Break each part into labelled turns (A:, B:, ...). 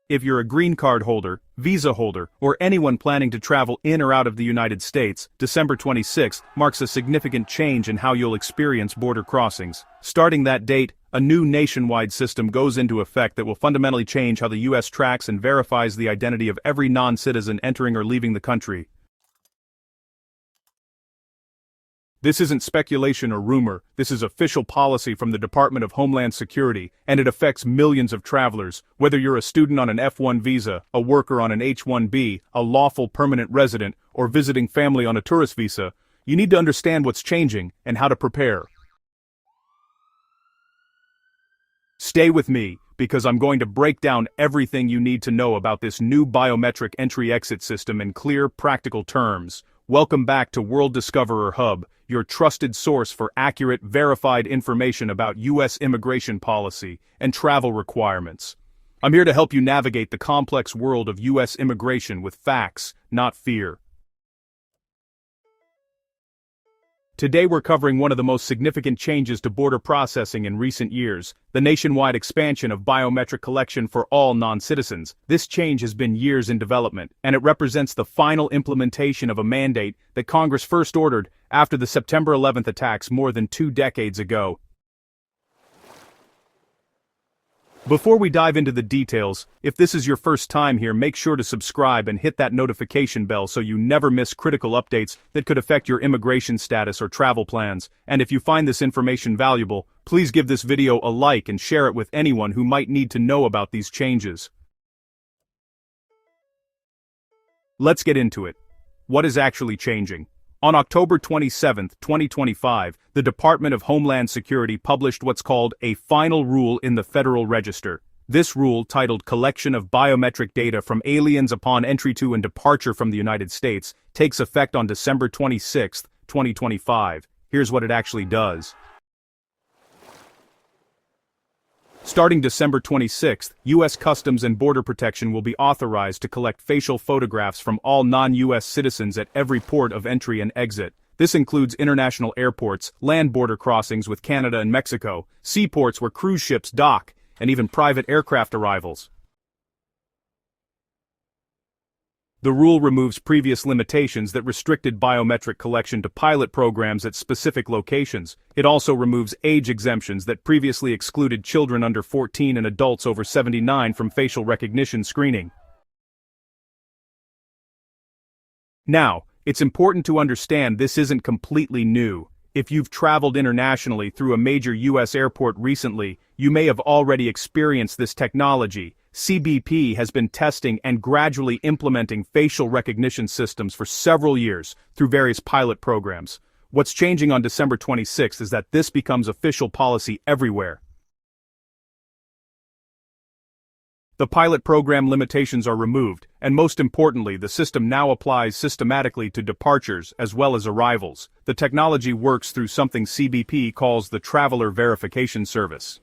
A: If you're a green card holder, visa holder, or anyone planning to travel in or out of the United States, December 26 marks a significant change in how you'll experience border crossings. Starting that date, a new nationwide system goes into effect that will fundamentally change how the U.S. tracks and verifies the identity of every non-citizen entering or leaving the country. This isn't speculation or rumor, this is official policy from the Department of Homeland Security, and it affects millions of travelers, whether you're a student on an F-1 visa, a worker on an H-1B, a lawful permanent resident, or visiting family on a tourist visa. You need to understand what's changing and how to prepare. Stay with me, because I'm going to break down everything you need to know about this new biometric entry-exit system in clear, practical terms. Welcome back to World Discoverer Hub, your trusted source for accurate, verified information about U.S. immigration policy and travel requirements. I'm here to help you navigate the complex world of U.S. immigration with facts, not fear. Today we're covering one of the most significant changes to border processing in recent years, the nationwide expansion of biometric collection for all non-citizens. This change has been years in development, and it represents the final implementation of a mandate that Congress first ordered after the September 11th attacks more than 2 decades ago. Before we dive into the details, if this is your first time here, make sure to subscribe and hit that notification bell so you never miss critical updates that could affect your immigration status or travel plans. And if you find this information valuable, please give this video a like and share it with anyone who might need to know about these changes. Let's get into it. What is actually changing? On October 27, 2025, the Department of Homeland Security published what's called a final rule in the Federal Register. This rule, titled Collection of Biometric Data from Aliens Upon Entry to and Departure from the United States, takes effect on December 26, 2025. Here's what it actually does. Starting December 26, U.S. Customs and Border Protection will be authorized to collect facial photographs from all non-U.S. citizens at every port of entry and exit. This includes international airports, land border crossings with Canada and Mexico, seaports where cruise ships dock, and even private aircraft arrivals. The rule removes previous limitations that restricted biometric collection to pilot programs at specific locations. It also removes age exemptions that previously excluded children under 14 and adults over 79 from facial recognition screening. Now, it's important to understand this isn't completely new. If you've traveled internationally through a major U.S. airport recently, you may have already experienced this technology. CBP has been testing and gradually implementing facial recognition systems for several years through various pilot programs. What's changing on December 26 is that this becomes official policy everywhere. The pilot program limitations are removed, and most importantly, the system now applies systematically to departures as well as arrivals. The technology works through something CBP calls the Traveler Verification Service.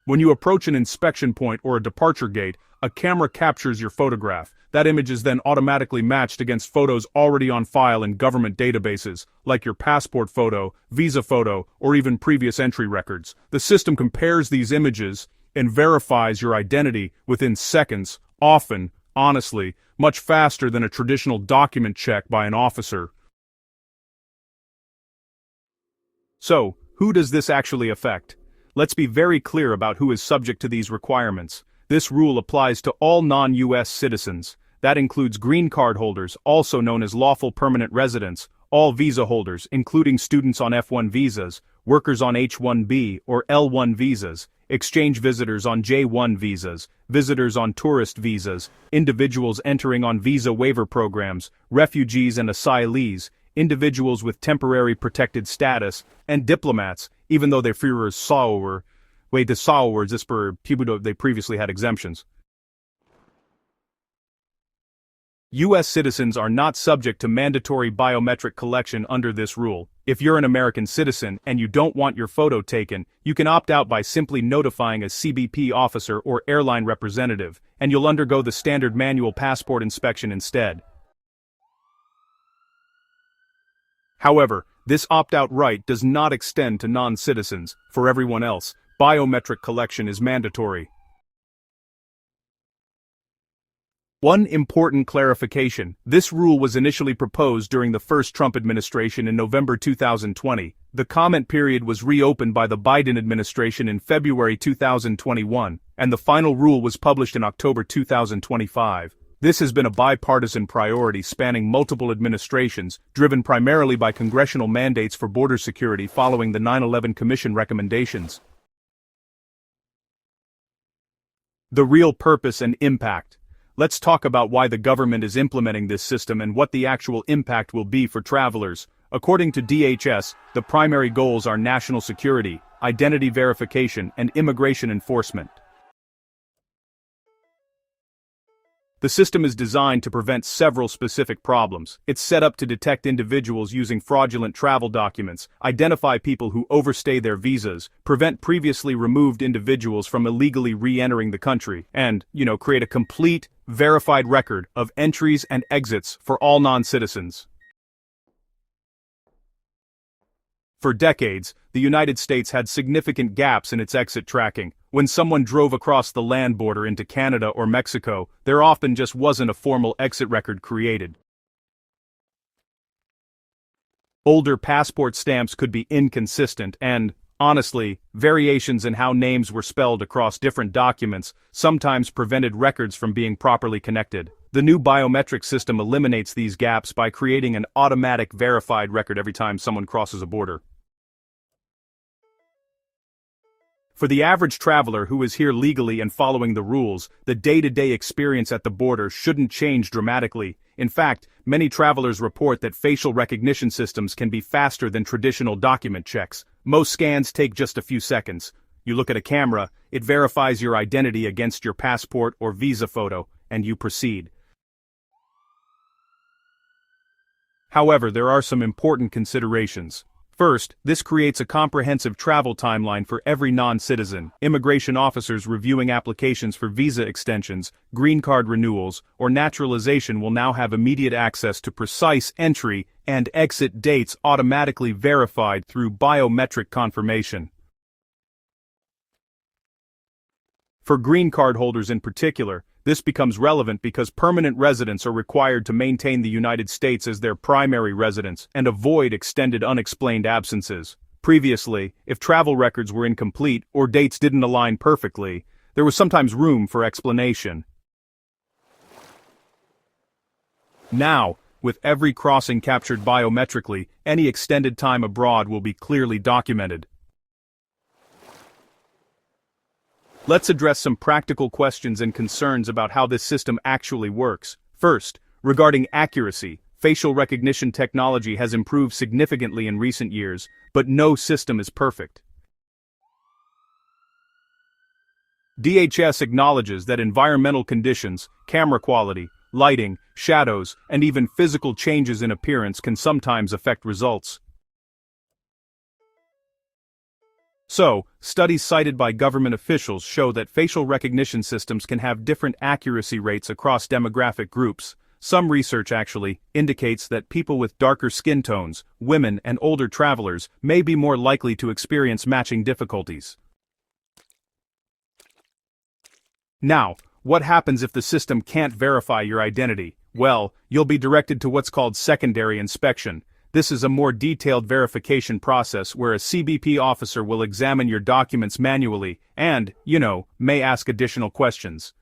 A: When you approach an inspection point or a departure gate, a camera captures your photograph. That image is then automatically matched against photos already on file in government databases, like your passport photo, visa photo, or even previous entry records. The system compares these images and verifies your identity within seconds, often, honestly, much faster than a traditional document check by an officer. So, who does this actually affect? Let's be very clear about who is subject to these requirements. This rule applies to all non-U.S. citizens. That includes green card holders, also known as lawful permanent residents, all visa holders, including students on F-1 visas, workers on H-1B or L-1 visas, exchange visitors on J-1 visas, visitors on tourist visas, individuals entering on visa waiver programs, refugees and asylees, individuals with temporary protected status, and diplomats, even though they're früher Sauer, the Sauer is for people they previously had exemptions. U.S. citizens are not subject to mandatory biometric collection under this rule. If you're an American citizen and you don't want your photo taken, you can opt out by simply notifying a CBP officer or airline representative, and you'll undergo the standard manual passport inspection instead. However, this opt-out right does not extend to non-citizens. For everyone else, biometric collection is mandatory. One important clarification: this rule was initially proposed during the first Trump administration in November 2020. The comment period was reopened by the Biden administration in February 2021, and the final rule was published in October 2025. This has been a bipartisan priority spanning multiple administrations, driven primarily by congressional mandates for border security following the 9/11 Commission recommendations. The real purpose and impact. Let's talk about why the government is implementing this system and what the actual impact will be for travelers. According to DHS, the primary goals are national security, identity verification, and immigration enforcement. The system is designed to prevent several specific problems. It's set up to detect individuals using fraudulent travel documents, identify people who overstay their visas, prevent previously removed individuals from illegally re-entering the country, and, create a complete, verified record of entries and exits for all non-citizens. For decades, the United States had significant gaps in its exit tracking. When someone drove across the land border into Canada or Mexico, there often just wasn't a formal exit record created. Older passport stamps could be inconsistent and, honestly, variations in how names were spelled across different documents sometimes prevented records from being properly connected. The new biometric system eliminates these gaps by creating an automatic verified record every time someone crosses a border. For the average traveler who is here legally and following the rules, the day-to-day experience at the border shouldn't change dramatically. In fact, many travelers report that facial recognition systems can be faster than traditional document checks. Most scans take just a few seconds. You look at a camera, it verifies your identity against your passport or visa photo, and you proceed. However, there are some important considerations. First, this creates a comprehensive travel timeline for every non-citizen. Immigration officers reviewing applications for visa extensions, green card renewals, or naturalization will now have immediate access to precise entry and exit dates automatically verified through biometric confirmation. For green card holders in particular, this becomes relevant because permanent residents are required to maintain the United States as their primary residence and avoid extended unexplained absences. Previously, if travel records were incomplete or dates didn't align perfectly, there was sometimes room for explanation. Now, with every crossing captured biometrically, any extended time abroad will be clearly documented. Let's address some practical questions and concerns about how this system actually works. First, regarding accuracy, facial recognition technology has improved significantly in recent years, but no system is perfect. DHS acknowledges that environmental conditions, camera quality, lighting, shadows, and even physical changes in appearance can sometimes affect results. So, studies cited by government officials show that facial recognition systems can have different accuracy rates across demographic groups. Some research actually indicates that people with darker skin tones, women, and older travelers may be more likely to experience matching difficulties. Now, what happens if the system can't verify your identity? Well, you'll be directed to what's called secondary inspection. This is a more detailed verification process where a CBP officer will examine your documents manually and, may ask additional questions.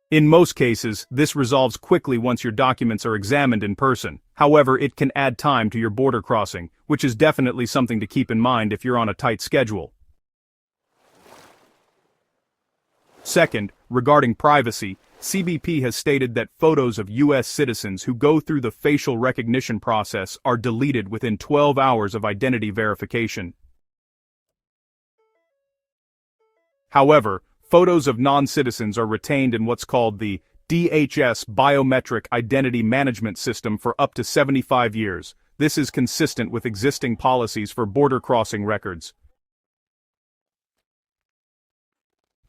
A: In most cases, this resolves quickly once your documents are examined in person. However, it can add time to your border crossing, which is definitely something to keep in mind if you're on a tight schedule. Second, regarding privacy, CBP has stated that photos of U.S. citizens who go through the facial recognition process are deleted within 12 hours of identity verification. However, photos of non-citizens are retained in what's called the DHS Biometric Identity Management System for up to 75 years. This is consistent with existing policies for border crossing records.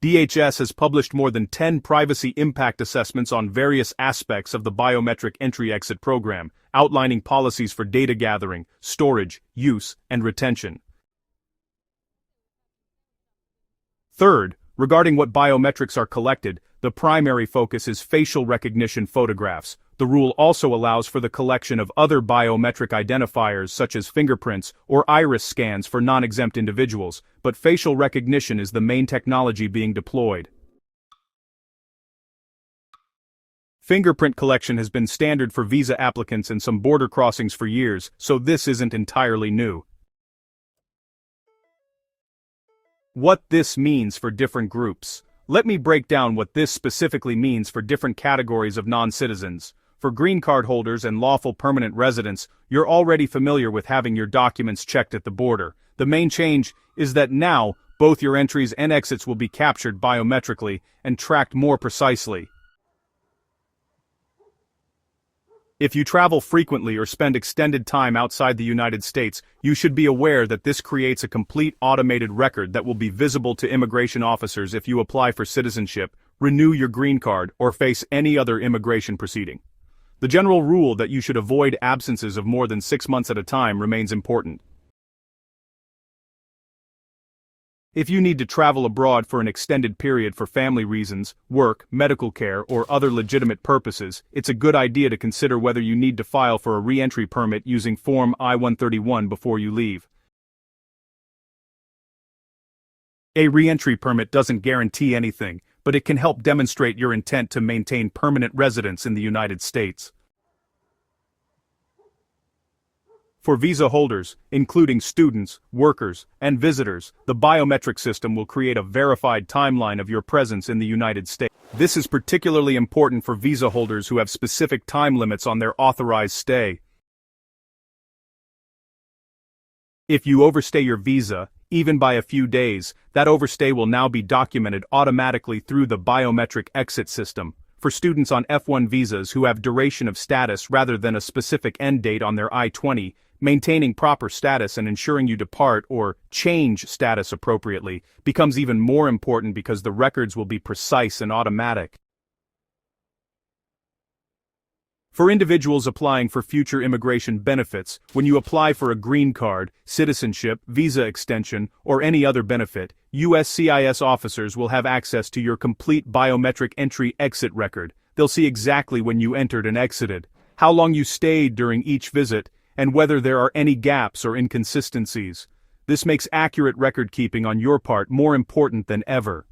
A: DHS has published more than 10 privacy impact assessments on various aspects of the biometric entry-exit program, outlining policies for data gathering, storage, use, and retention. Third, regarding what biometrics are collected, the primary focus is facial recognition photographs. The rule also allows for the collection of other biometric identifiers such as fingerprints or iris scans for non-exempt individuals, but facial recognition is the main technology being deployed. Fingerprint collection has been standard for visa applicants and some border crossings for years, so this isn't entirely new. What this means for different groups. Let me break down what this specifically means for different categories of non-citizens. For green card holders and lawful permanent residents, you're already familiar with having your documents checked at the border. The main change is that now, both your entries and exits will be captured biometrically and tracked more precisely. If you travel frequently or spend extended time outside the United States, you should be aware that this creates a complete automated record that will be visible to immigration officers if you apply for citizenship, renew your green card, or face any other immigration proceeding. The general rule that you should avoid absences of more than 6 months at a time remains important. If you need to travel abroad for an extended period for family reasons, work, medical care, or other legitimate purposes, it's a good idea to consider whether you need to file for a re-entry permit using Form I-131 before you leave. A re-entry permit doesn't guarantee anything, but it can help demonstrate your intent to maintain permanent residence in the United States. For visa holders, including students, workers, and visitors, the biometric system will create a verified timeline of your presence in the United States. This is particularly important for visa holders who have specific time limits on their authorized stay. If you overstay your visa, even by a few days, that overstay will now be documented automatically through the biometric exit system. For students on F1 visas who have duration of status rather than a specific end date on their I-20, maintaining proper status and ensuring you depart or change status appropriately becomes even more important because the records will be precise and automatic. For individuals applying for future immigration benefits, when you apply for a green card, citizenship, visa extension, or any other benefit, USCIS officers will have access to your complete biometric entry-exit record. They'll see exactly when you entered and exited, how long you stayed during each visit, and whether there are any gaps or inconsistencies. This makes accurate record-keeping on your part more important than ever.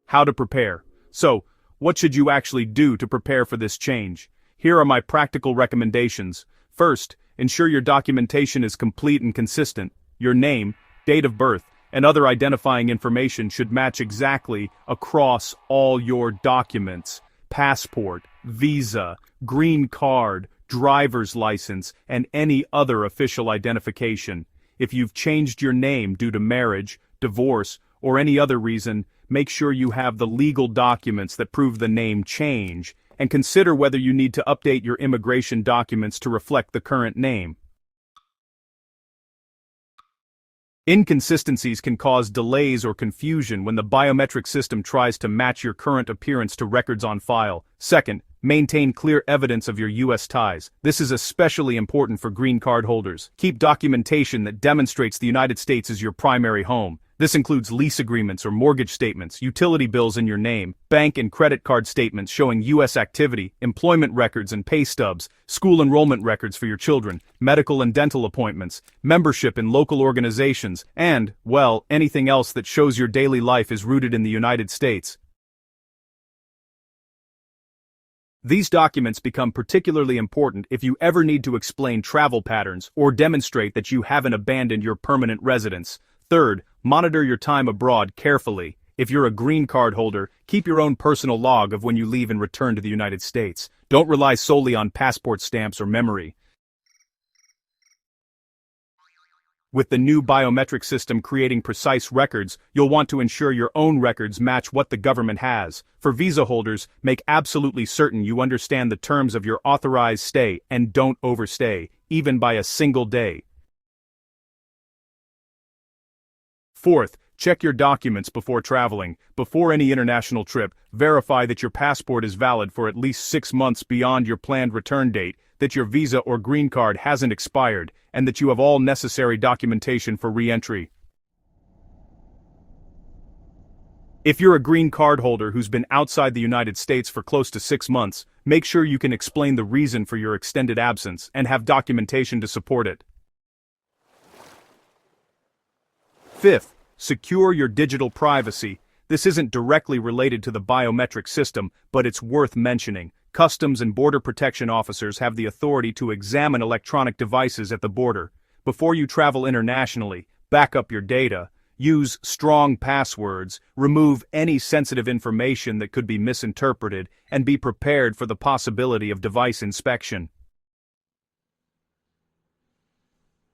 A: How to prepare. So, what should you actually do to prepare for this change? Here are my practical recommendations. First, ensure your documentation is complete and consistent. Your name, date of birth, and other identifying information should match exactly across all your documents. Passport, visa, green card, driver's license, and any other official identification. If you've changed your name due to marriage, divorce, or any other reason, make sure you have the legal documents that prove the name change, and consider whether you need to update your immigration documents to reflect the current name. Inconsistencies can cause delays or confusion when the biometric system tries to match your current appearance to records on file. Second, maintain clear evidence of your U.S. ties. This is especially important for green card holders. Keep documentation that demonstrates the United States as your primary home. This includes lease agreements or mortgage statements, utility bills in your name, bank and credit card statements showing U.S. activity, employment records and pay stubs, school enrollment records for your children, medical and dental appointments, membership in local organizations, and, well, anything else that shows your daily life is rooted in the United States. These documents become particularly important if you ever need to explain travel patterns or demonstrate that you haven't abandoned your permanent residence. Third, monitor your time abroad carefully. If you're a green card holder, keep your own personal log of when you leave and return to the United States. Don't rely solely on passport stamps or memory. With the new biometric system creating precise records, you'll want to ensure your own records match what the government has. For visa holders, make absolutely certain you understand the terms of your authorized stay and don't overstay, even by a single day. Fourth, check your documents before traveling. Before any international trip, verify that your passport is valid for at least 6 months beyond your planned return date, that your visa or green card hasn't expired, and that you have all necessary documentation for re-entry. If you're a green card holder who's been outside the United States for close to 6 months, make sure you can explain the reason for your extended absence and have documentation to support it. Fifth, secure your digital privacy. This isn't directly related to the biometric system, but it's worth mentioning. Customs and Border Protection officers have the authority to examine electronic devices at the border. Before you travel internationally, back up your data, use strong passwords, remove any sensitive information that could be misinterpreted, and be prepared for the possibility of device inspection.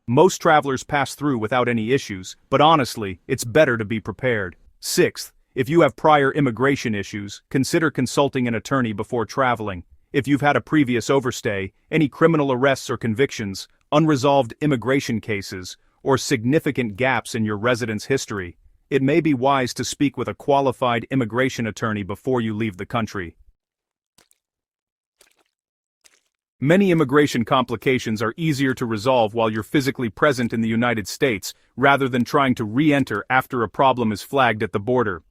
A: Most travelers pass through without any issues, but honestly, it's better to be prepared. Sixth, if you have prior immigration issues, consider consulting an attorney before traveling. If you've had a previous overstay, any criminal arrests or convictions, unresolved immigration cases, or significant gaps in your residence history, it may be wise to speak with a qualified immigration attorney before you leave the country. Many immigration complications are easier to resolve while you're physically present in the United States, rather than trying to re-enter after a problem is flagged at the border.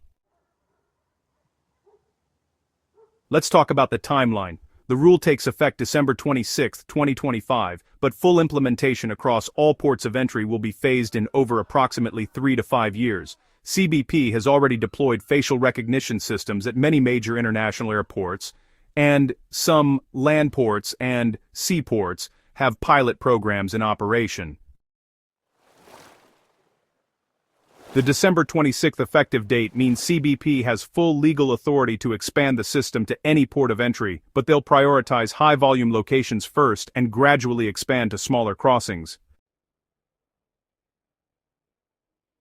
A: Let's talk about the timeline. The rule takes effect December 26, 2025, but full implementation across all ports of entry will be phased in over approximately 3 to 5 years. CBP has already deployed facial recognition systems at many major international airports, and some land ports and seaports have pilot programs in operation. The December 26th effective date means CBP has full legal authority to expand the system to any port of entry, but they'll prioritize high-volume locations first and gradually expand to smaller crossings.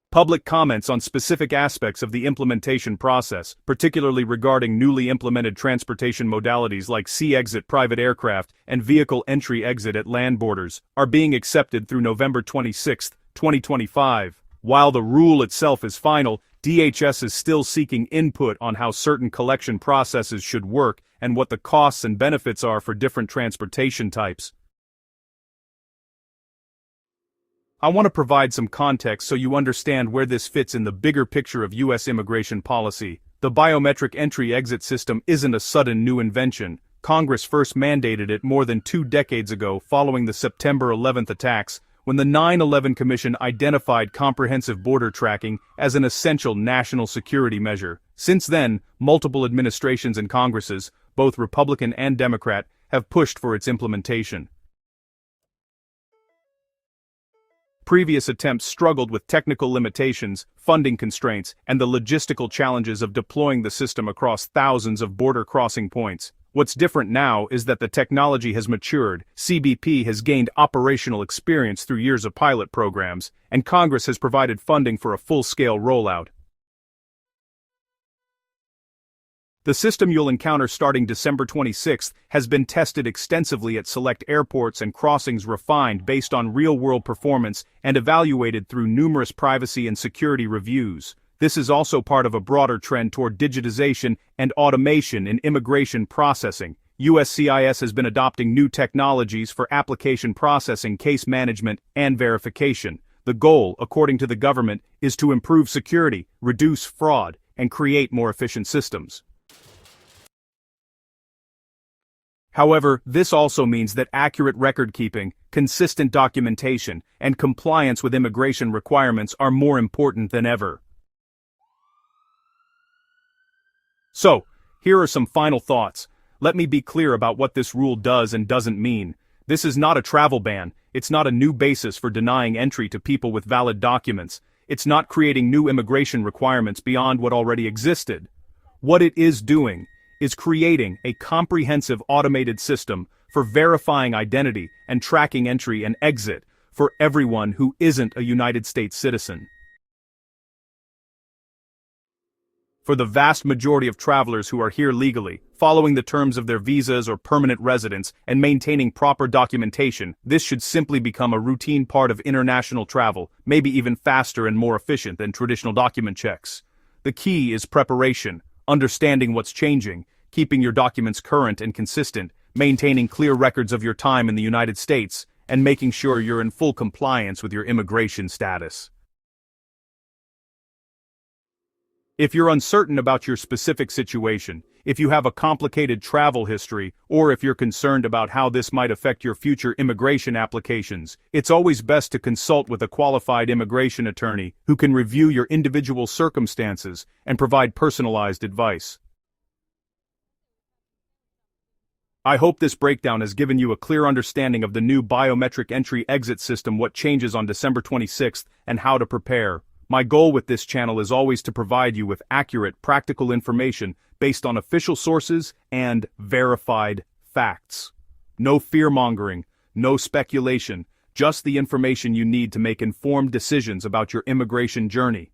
A: Public comments on specific aspects of the implementation process, particularly regarding newly implemented transportation modalities like sea exit private aircraft and vehicle entry-exit at land borders, are being accepted through November 26, 2025. While the rule itself is final, DHS is still seeking input on how certain collection processes should work and what the costs and benefits are for different transportation types. I want to provide some context so you understand where this fits in the bigger picture of U.S. immigration policy. The biometric entry-exit system isn't a sudden new invention. Congress first mandated it more than 2 decades ago following the September 11th attacks, when the 9/11 Commission identified comprehensive border tracking as an essential national security measure. Since then, multiple administrations and Congresses, both Republican and Democrat, have pushed for its implementation. Previous attempts struggled with technical limitations, funding constraints, and the logistical challenges of deploying the system across thousands of border crossing points. What's different now is that the technology has matured, CBP has gained operational experience through years of pilot programs, and Congress has provided funding for a full-scale rollout. The system you'll encounter starting December 26 has been tested extensively at select airports and crossings, refined based on real-world performance and evaluated through numerous privacy and security reviews. This is also part of a broader trend toward digitization and automation in immigration processing. USCIS has been adopting new technologies for application processing, case management, and verification. The goal, according to the government, is to improve security, reduce fraud, and create more efficient systems. However, this also means that accurate record-keeping, consistent documentation, and compliance with immigration requirements are more important than ever. So, here are some final thoughts. Let me be clear about what this rule does and doesn't mean. This is not a travel ban, it's not a new basis for denying entry to people with valid documents, it's not creating new immigration requirements beyond what already existed. What it is doing is creating a comprehensive automated system for verifying identity and tracking entry and exit for everyone who isn't a United States citizen. For the vast majority of travelers who are here legally, following the terms of their visas or permanent residence, and maintaining proper documentation, this should simply become a routine part of international travel, maybe even faster and more efficient than traditional document checks. The key is preparation, understanding what's changing, keeping your documents current and consistent, maintaining clear records of your time in the United States, and making sure you're in full compliance with your immigration status. If you're uncertain about your specific situation, if you have a complicated travel history, or if you're concerned about how this might affect your future immigration applications, it's always best to consult with a qualified immigration attorney who can review your individual circumstances and provide personalized advice. I hope this breakdown has given you a clear understanding of the new biometric entry-exit system, what changes on December 26th, and how to prepare. My goal with this channel is always to provide you with accurate, practical information based on official sources and verified facts. No fear-mongering, no speculation, just the information you need to make informed decisions about your immigration journey.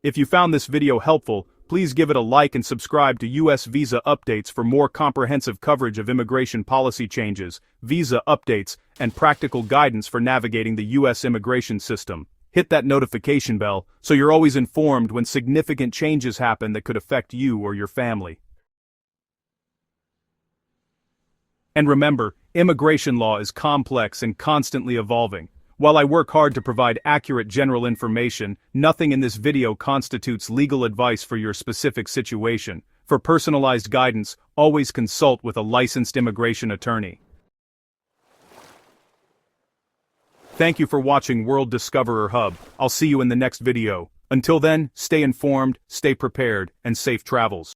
A: If you found this video helpful, please give it a like and subscribe to U.S. visa updates for more comprehensive coverage of immigration policy changes, visa updates, and practical guidance for navigating the U.S. immigration system. Hit that notification bell so you're always informed when significant changes happen that could affect you or your family. And remember, immigration law is complex and constantly evolving. While I work hard to provide accurate general information, nothing in this video constitutes legal advice for your specific situation. For personalized guidance, always consult with a licensed immigration attorney. Thank you for watching World Discoverer Hub. I'll see you in the next video. Until then, stay informed, stay prepared, and safe travels.